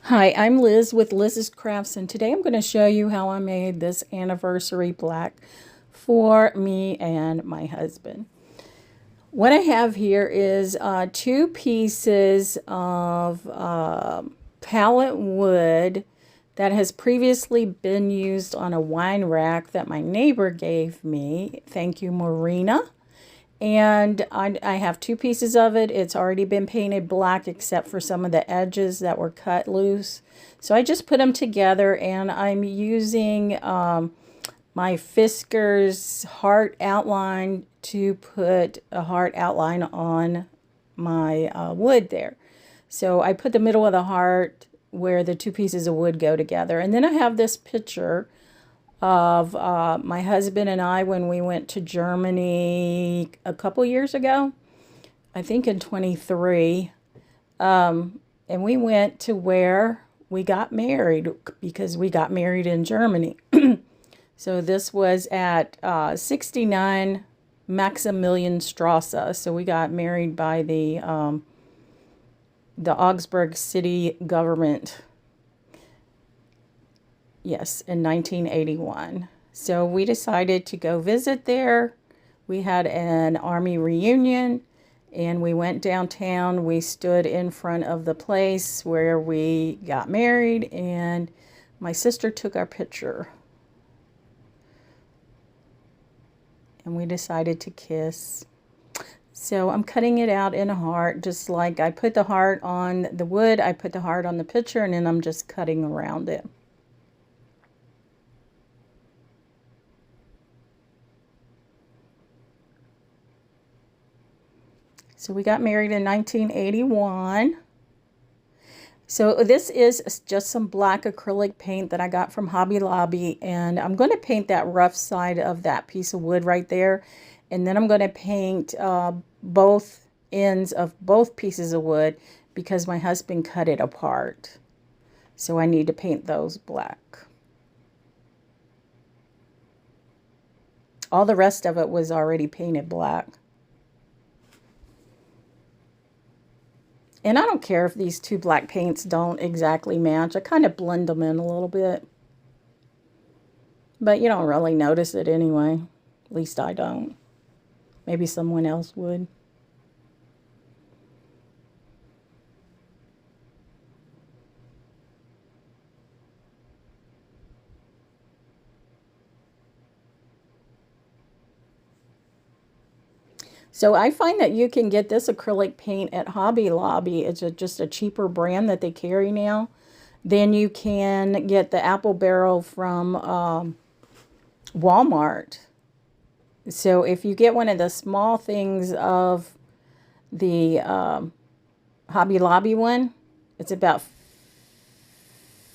Hi, I'm Liz with Liz's Crafts, and today I'm going to show you how I made this anniversary plaque for me and my husband. What I have here is two pieces of pallet wood that has previously been used on a wine rack that my neighbor gave me. Thank you, Marina. And I have two pieces of it. It's already been painted black except for some of the edges that were cut loose. So I just put them together, and I'm using my Fisker's heart outline to put a heart outline on my wood there. So I put the middle of the heart where the two pieces of wood go together. And then I have this picture of my husband and I when we went to Germany a couple years ago, I think in 23. And we went to where we got married because we got married in Germany. So this was at 69 Maximilianstrasse. So we got married by the Augsburg city government. Yes, in 1981. So we decided to go visit there. We had an army reunion, and we went downtown. We stood in front of the place where we got married, and my sister took our picture. And we decided to kiss. So I'm cutting it out in a heart, just like I put the heart on the wood, I put the heart on the picture, and then I'm just cutting around it. So we got married in 1981. So this is just some black acrylic paint that I got from Hobby Lobby, and I'm going to paint that rough side of that piece of wood right there, and then I'm going to paint both ends of both pieces of wood because my husband cut it apart. So I need to paint those black. All the rest of it was already painted black. And I don't care if these two black paints don't exactly match. I kind of blend them in a little bit. But you don't really notice it anyway. At least I don't. Maybe someone else would. So I find that you can get this acrylic paint at Hobby Lobby. It's just a cheaper brand that they carry now. Then you can get the apple barrel from Walmart. So if you get one of the small things of the Hobby Lobby one, it's about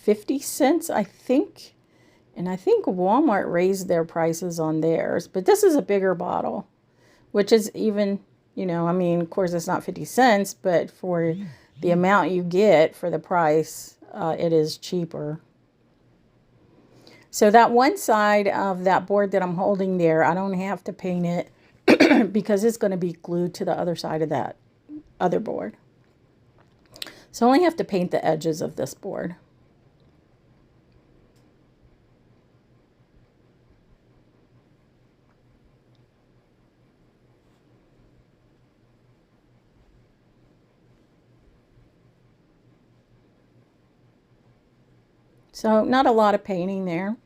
50 cents, I think. And I think Walmart raised their prices on theirs. But this is a bigger bottle, which is even, I mean, of course, it's not 50 cents, but for the amount you get for the price, it is cheaper. So that one side of that board that I'm holding there, I don't have to paint it because it's going to be glued to the other side of that other board. So I only have to paint the edges of this board. So not a lot of painting there.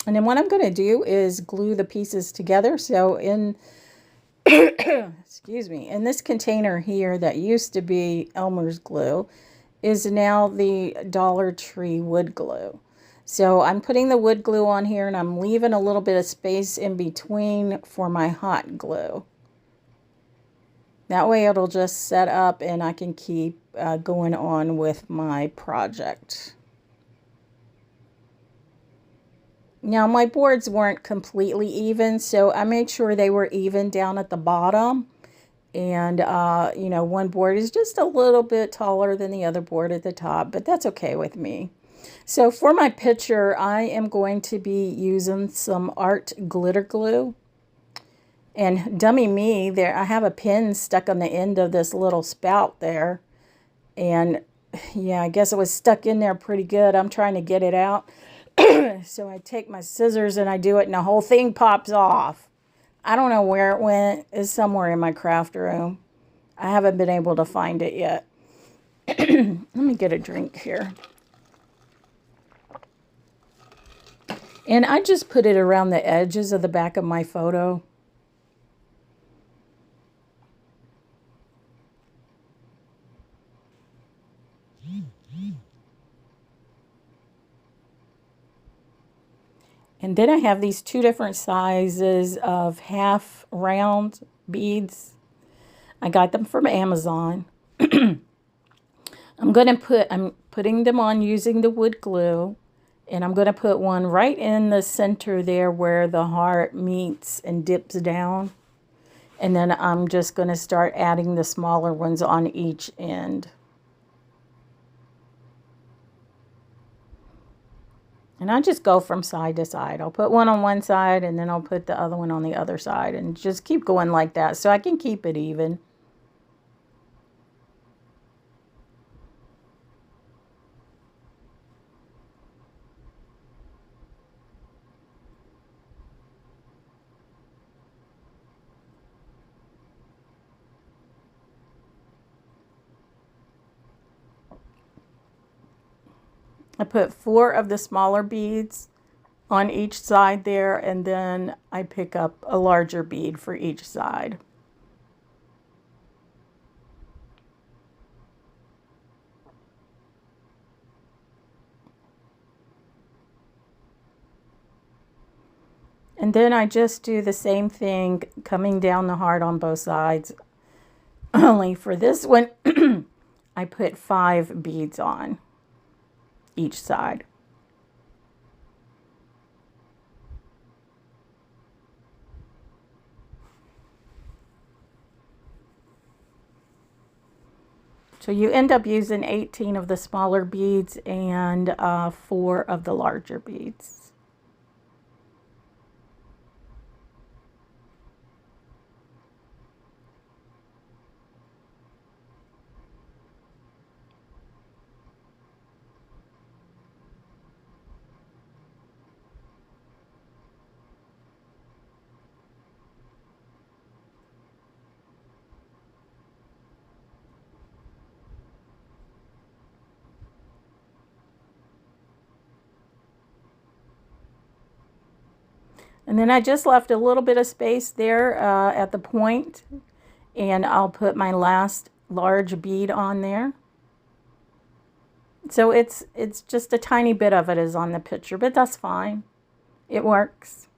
And then what I'm going to do is glue the pieces together. So in, excuse me, in this container here that used to be Elmer's glue is now the Dollar Tree wood glue. So I'm putting the wood glue on here, and I'm leaving a little bit of space in between for my hot glue. That way it'll just set up and I can keep going on with my project. Now my boards weren't completely even, so I made sure they were even down at the bottom. And, one board is just a little bit taller than the other board at the top, but that's okay with me. So for my picture, I am going to be using some art glitter glue. And dummy me, there I have a pin stuck on the end of this little spout there. And yeah, I guess it was stuck in there pretty good. I'm trying to get it out. So I take my scissors and I do it and the whole thing pops off. I don't know where it went. It's somewhere in my craft room. I haven't been able to find it yet. Let me get a drink here. And I just put it around the edges of the back of my photo. And then I have these two different sizes of half round beads. I got them from Amazon. I'm putting them on using the wood glue. And I'm going to put one right in the center there where the heart meets and dips down. And then I'm just going to start adding the smaller ones on each end. And I just go from side to side. I'll put one on one side and then I'll put the other one on the other side and just keep going like that so I can keep it even. I put 4 of the smaller beads on each side there, and then I pick up a larger bead for each side. And then I just do the same thing coming down the heart on both sides. Only for this one, I put 5 beads on each side. So you end up using 18 of the smaller beads and 4 of the larger beads. And then I just left a little bit of space there at the point, and I'll put my last large bead on there. So it's just a tiny bit of it is on the picture, but that's fine. It works.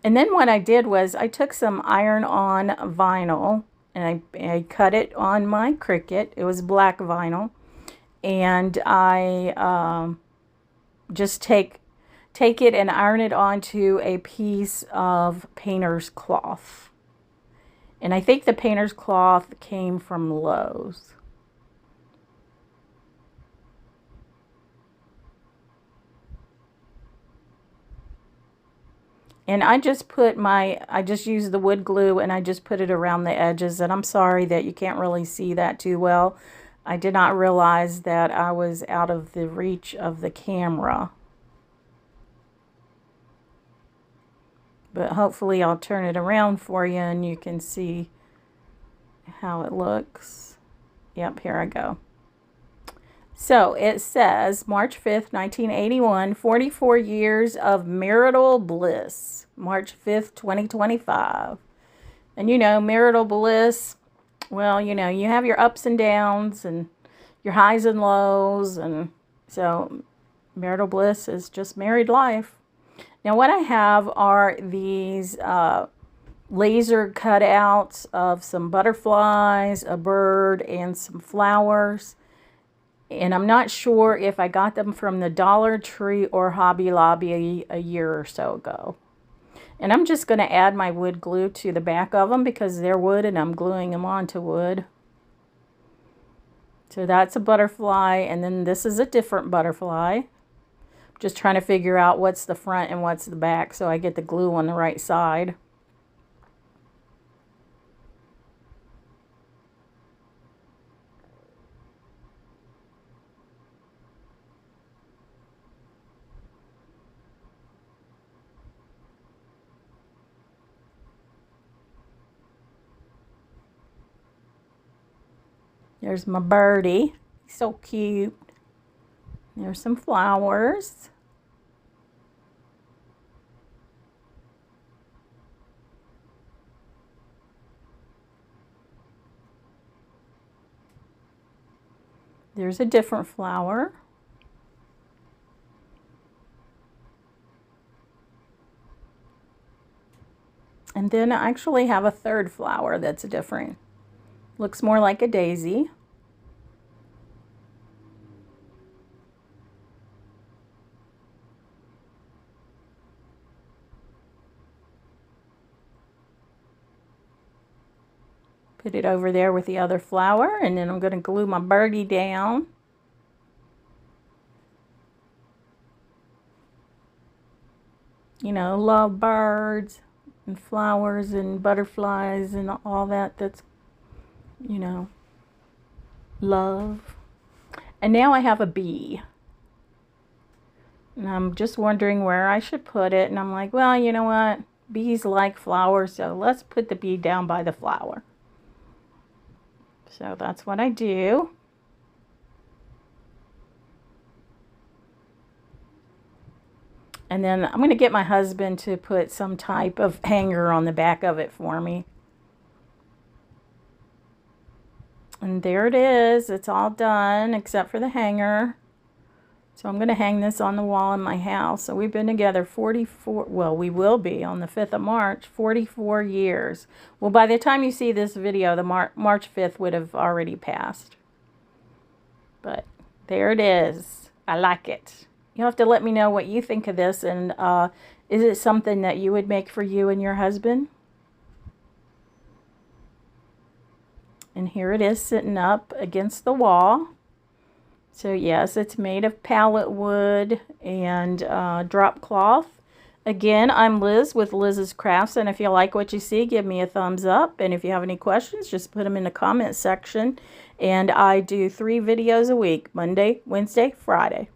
And then what I did was I took some iron-on vinyl and I cut it on my Cricut. It was black vinyl. And I just take it and iron it onto a piece of painter's cloth. And I think the painter's cloth came from Lowe's. And I just used the wood glue and I just put it around the edges. And I'm sorry that you can't really see that too well. I did not realize that I was out of the reach of the camera. But hopefully I'll turn it around for you and you can see how it looks. Yep, here I go. So it says March 5th, 1981, 44 years of marital bliss. March 5th, 2025. And you know, marital bliss, well, you know, you have your ups and downs and your highs and lows. And so marital bliss is just married life. Now what I have are these laser cutouts of some butterflies, a bird, and some flowers. And I'm not sure if I got them from the Dollar Tree or Hobby Lobby a year or so ago. And I'm just going to add my wood glue to the back of them because they're wood and I'm gluing them onto wood. So that's a butterfly, and then this is a different butterfly. Just trying to figure out what's the front and what's the back so I get the glue on the right side. There's my birdie. He's so cute. There's some flowers. There's a different flower. And then I actually have a third flower that's different. Looks more like a daisy. Put it over there with the other flower, and then I'm going to glue my birdie down. You know, love birds and flowers and butterflies and all that. That's, you know, love. And now I have a bee. And I'm just wondering where I should put it. And I'm like, well, you know what? Bees like flowers, so let's put the bee down by the flower. So that's what I do. And then I'm going to get my husband to put some type of hanger on the back of it for me. And there it is. It's all done except for the hanger. So I'm going to hang this on the wall in my house. So we've been together 44, well, we will be on the 5th of March, 44 years. Well, by the time you see this video, the March 5th would have already passed. But there it is. I like it. You'll have to let me know what you think of this, and is it something that you would make for you and your husband? And here it is sitting up against the wall. So yes, it's made of pallet wood and drop cloth. Again, I'm Liz with Liz's Crafts, and if you like what you see, give me a thumbs up. And if you have any questions, just put them in the comment section. And I do 3 videos a week, Monday, Wednesday, Friday.